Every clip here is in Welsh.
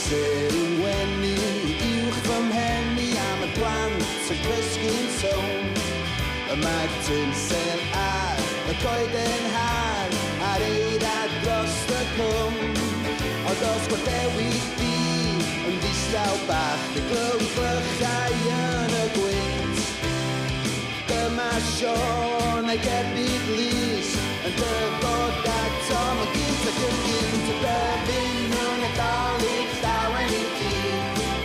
amser yn wenu uwch fy mhenni am y blant yn cysgu'n sôn. Y magdyn sel ar y goeden har a'r eirad dros y cwm. Ond os gwrdewyd di yn ddistaw bach y glwg glychau yn y gwynt. Dyma Sion a'i gerbyd lys yn dyfod atom y gynt ac yn gynt. Dymyn nhw'n Nadolig Llawen i chi.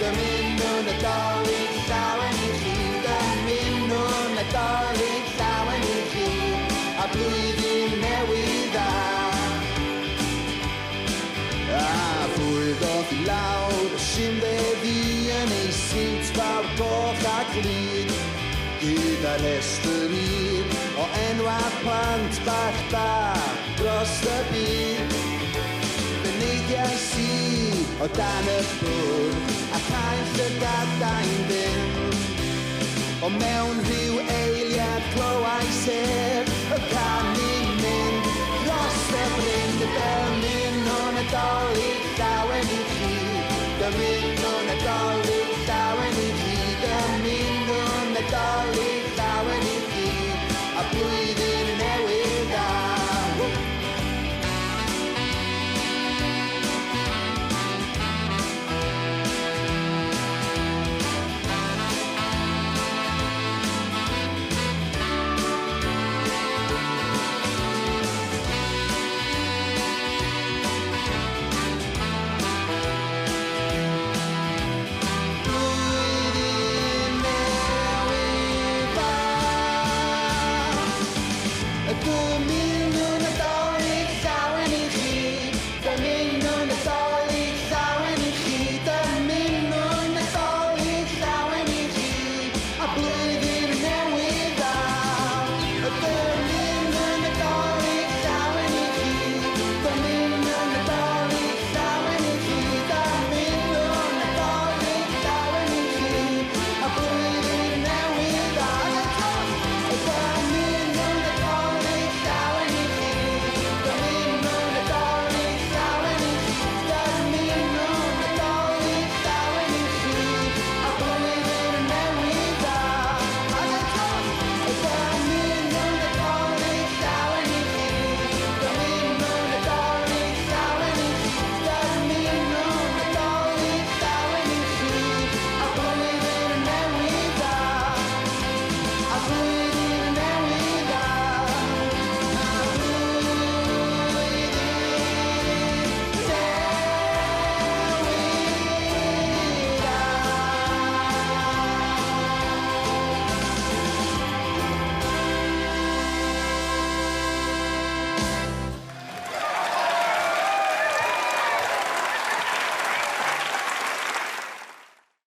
Dymyn nhw'n Nadolig Llawen i chi. Dymyn nhw'n Nadolig Llawen i chi. A blwyddyn newydd dda. A fwyddodd i lawr y simde fi yn ei siwt fawr goch a glid. Gyda'r rhestr un o enwau plant bach da dros y byd. Beneidiais i o dan y bwrdd a caill y gadau'n ddim. O mewn rhyw eiliad clywais y canu'n mynd dros y bryn. Dymyn nhw'n Nadolig Llawen i chi. Dymyn nhw'n Nadolig Llawen i chi. Dymyn nhw'n Nadolig Llawen i chi. A blwyddyn newydd dda. Dymyn nhw'n Nadolig Llawen i chi. Dymyn nhw'n Nadolig Llawen i chi. Dymyn nhw'n Nadolig Llawen i chi. A blwyddyn